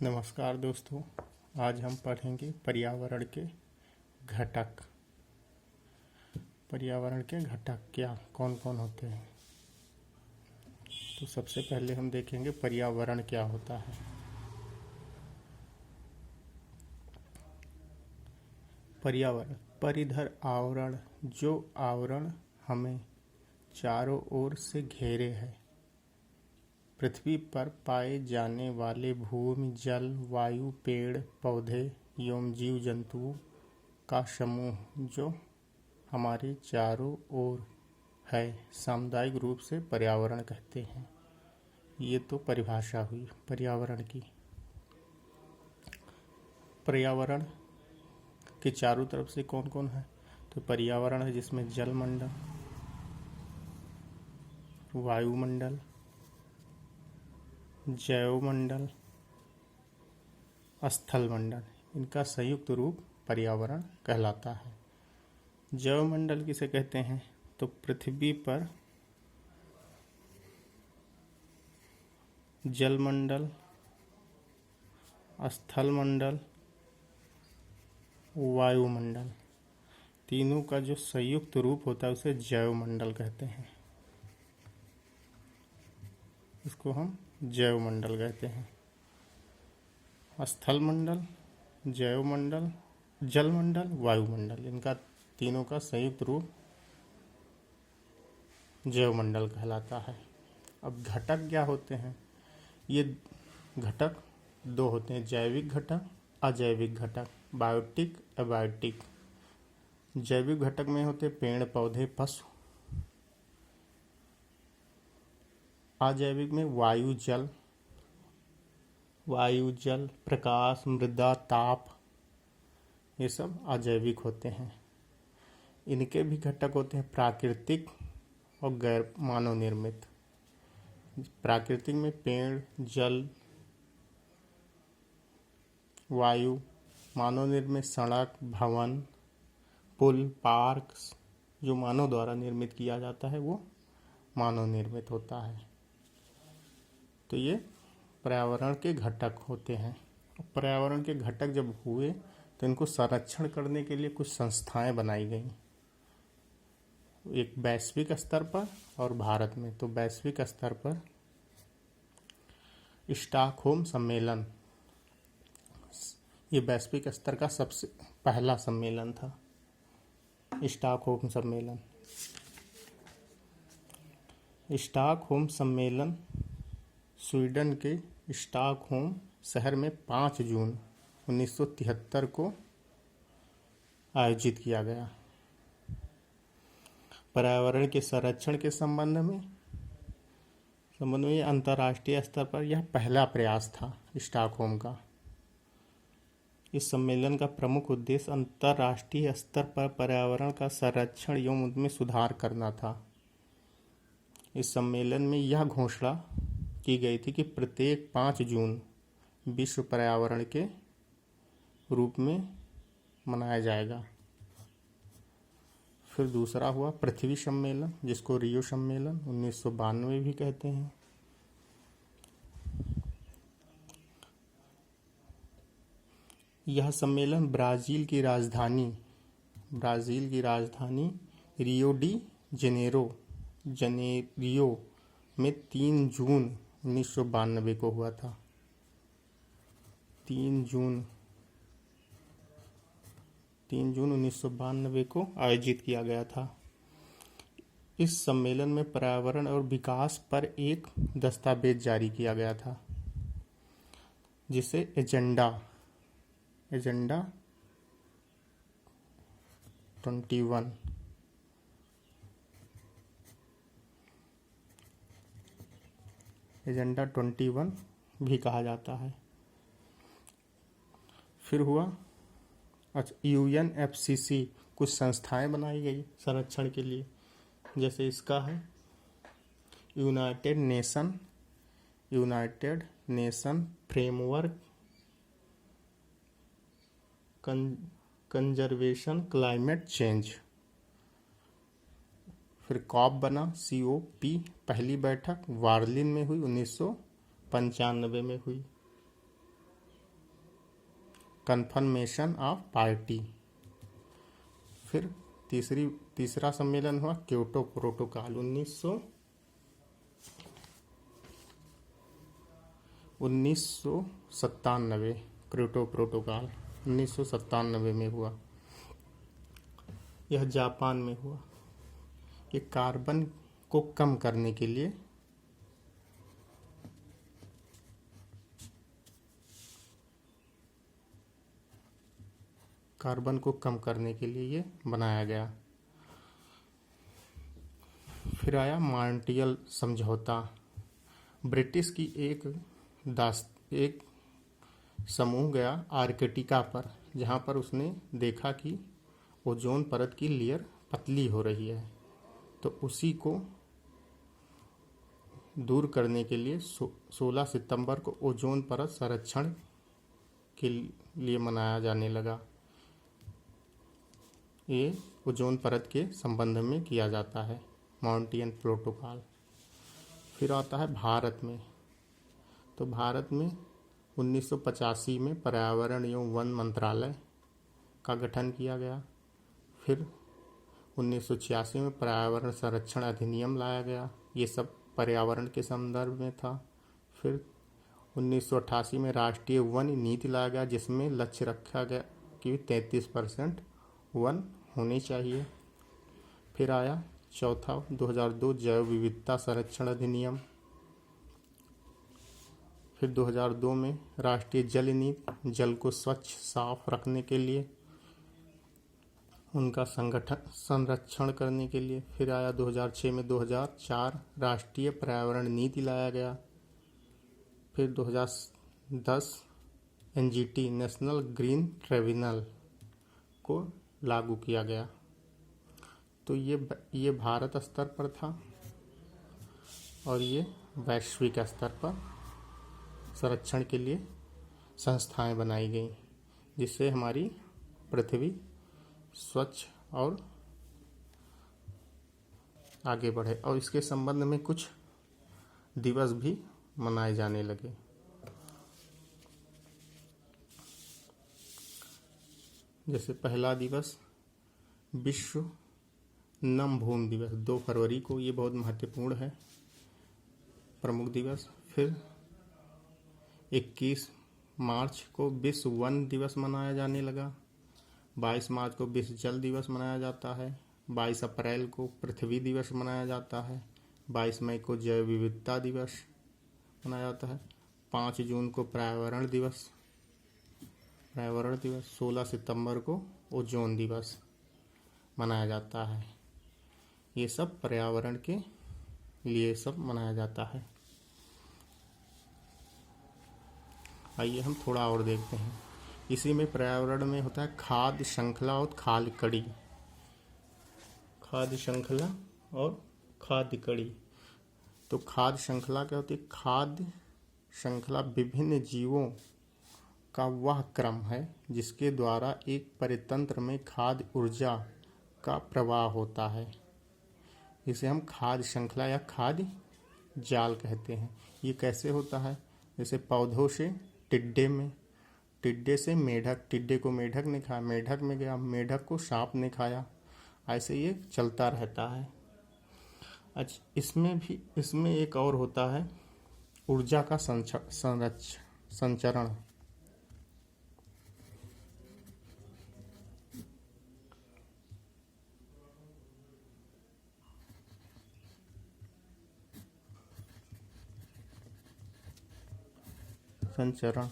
नमस्कार दोस्तों। आज हम पढ़ेंगे पर्यावरण के घटक। पर्यावरण के घटक क्या कौन कौन होते हैं। तो सबसे पहले हम देखेंगे पर्यावरण क्या होता है। पर्यावरण परिधर आवरण, जो आवरण हमें चारों ओर से घेरे है। पृथ्वी पर पाए जाने वाले भूमि, जल, वायु, पेड़ पौधे एवं जीव जंतुओं का समूह जो हमारे चारों ओर है, सामुदायिक रूप से पर्यावरण कहते हैं। ये तो परिभाषा हुई पर्यावरण की। पर्यावरण के चारों तरफ से कौन कौन है। तो पर्यावरण है जिसमें जलमंडल, वायुमंडल, जैवमंडल, स्थल मंडल, इनका संयुक्त रूप पर्यावरण कहलाता है। जैवमंडल किसे कहते हैं। तो पृथ्वी पर जलमंडल, स्थल मंडल, वायुमंडल, तीनों का जो संयुक्त रूप होता है उसे जैवमंडल कहते हैं। इसको हम जैवमंडल कहते हैं। स्थल मंडल, जैवमंडल, जलमंडल, वायुमंडल, इनका तीनों का संयुक्त रूप जैवमंडल कहलाता है। अब घटक क्या होते हैं। ये घटक दो होते हैं, जैविक घटक, अजैविक घटक, बायोटिक, एबायोटिक। जैविक घटक में होते पेड़ पौधे पशु। अजैविक में वायु जल, प्रकाश, मृदा, ताप, ये सब अजैविक होते हैं। इनके भी घटक होते हैं प्राकृतिक और गैर मानव निर्मित। प्राकृतिक में पेड़, जल, वायु, मानव निर्मित सड़क, भवन, पुल, पार्क, जो मानव द्वारा निर्मित किया जाता है वो मानव निर्मित होता है। तो ये पर्यावरण के घटक होते हैं। पर्यावरण के घटक जब हुए तो इनको संरक्षण करने के लिए कुछ संस्थाएं बनाई गई, एक वैश्विक स्तर पर और भारत में। तो वैश्विक स्तर पर स्टॉकहोम सम्मेलन, ये वैश्विक स्तर का सबसे पहला सम्मेलन था, स्टॉकहोम सम्मेलन। स्टॉकहोम सम्मेलन स्वीडन के स्टॉकहोम शहर में 5 जून 1973 को आयोजित किया गया। पर्यावरण के संरक्षण के संबंध में अंतर्राष्ट्रीय स्तर पर यह पहला प्रयास था स्टॉकहोम का। इस सम्मेलन का प्रमुख उद्देश्य अंतर्राष्ट्रीय स्तर पर पर्यावरण का संरक्षण एवं उनमें सुधार करना था। इस सम्मेलन में यह घोषणा की गई थी कि प्रत्येक 5 जून विश्व पर्यावरण के रूप में मनाया जाएगा। फिर दूसरा हुआ पृथ्वी सम्मेलन, जिसको रियो सम्मेलन 1992 भी कहते हैं। यह सम्मेलन ब्राजील की राजधानी जेनेरियो में 3 जून 1992 को हुआ था। 3 जून 1992 को आयोजित किया गया था। इस सम्मेलन में पर्यावरण और विकास पर एक दस्तावेज जारी किया गया था, जिसे एजेंडा 21 भी कहा जाता है। फिर हुआ UNFCCC, कुछ संस्थाएं बनाई गई संरक्षण के लिए, जैसे इसका है United nation framework conservation climate change. फिर कॉप बना, COP, पहली बैठक वार्लिन में हुई 1995 में हुई। Confirmation of party. फिर तीसरा सम्मेलन हुआ क्योटो प्रोटोकॉल 1997। क्योटो प्रोटोकॉल 1997 में हुआ। यह जापान में हुआ। ये कार्बन को कम करने के लिए ये बनाया गया। फिर आया मॉन्ट्रियल समझौता। ब्रिटिश की एक समूह गया आर्कटिका पर, जहाँ पर उसने देखा कि ओजोन परत की लेयर पतली हो रही है, तो उसी को दूर करने के लिए 16 सितंबर को ओजोन परत संरक्षण के लिए मनाया जाने लगा। ये ओजोन परत के संबंध में किया जाता है मॉन्ट्रियल प्रोटोकॉल। फिर आता है भारत में। तो भारत में 1985 में पर्यावरण एवं वन मंत्रालय का गठन किया गया। फिर 1986 में पर्यावरण संरक्षण अधिनियम लाया गया। ये सब पर्यावरण के संदर्भ में था। फिर 1988 में राष्ट्रीय वन नीति लाया गया, जिसमें लक्ष्य रखा गया कि 33% वन होने चाहिए। फिर आया चौथा 2002 जैव विविधता संरक्षण अधिनियम। फिर 2002 में राष्ट्रीय जल नीति, जल को स्वच्छ साफ रखने के लिए, उनका संरक्षण करने के लिए। फिर आया 2006 में 2004 राष्ट्रीय पर्यावरण नीति लाया गया। फिर 2010 एनजीटी नेशनल ग्रीन ट्रिब्यूनल को लागू किया गया। तो ये भारत स्तर पर था और ये वैश्विक स्तर पर संरक्षण के लिए संस्थाएं बनाई गई, जिससे हमारी पृथ्वी स्वच्छ और आगे बढ़े। और इसके संबंध में कुछ दिवस भी मनाए जाने लगे। जैसे पहला दिवस विश्व नम भूमि दिवस 2 फरवरी को, ये बहुत महत्वपूर्ण है, प्रमुख दिवस। फिर 21 मार्च को विश्व वन दिवस मनाया जाने लगा। 22 मार्च को विश्व जल दिवस मनाया जाता है। 22 अप्रैल को पृथ्वी दिवस मनाया जाता है। 22 मई को जैव विविधता दिवस मनाया जाता है। 5 जून को पर्यावरण दिवस। 16 सितंबर को ओजोन दिवस मनाया जाता है। ये सब पर्यावरण के लिए सब मनाया जाता है। आइए हम थोड़ा और देखते हैं। इसी में पर्यावरण में होता है खाद्य श्रृंखला और खाद्य कड़ी। खाद्य श्रृंखला और खाद्य कड़ी। तो खाद्य श्रृंखला क्या होती है? खाद्य श्रृंखला विभिन्न जीवों का वह क्रम है जिसके द्वारा एक परितंत्र में खाद्य ऊर्जा का प्रवाह होता है। इसे हम खाद्य श्रृंखला या खाद्य जाल कहते हैं। ये कैसे होता है? जैसे पौधों से टिड्डे में, टिड्डे से मेढक, टिड्डे को मेढक ने खाया, मेढक में गया, मेढक को सांप ने खाया, ऐसे ये चलता रहता है। अच्छा, इसमें एक और होता है ऊर्जा का संचरण। संचरण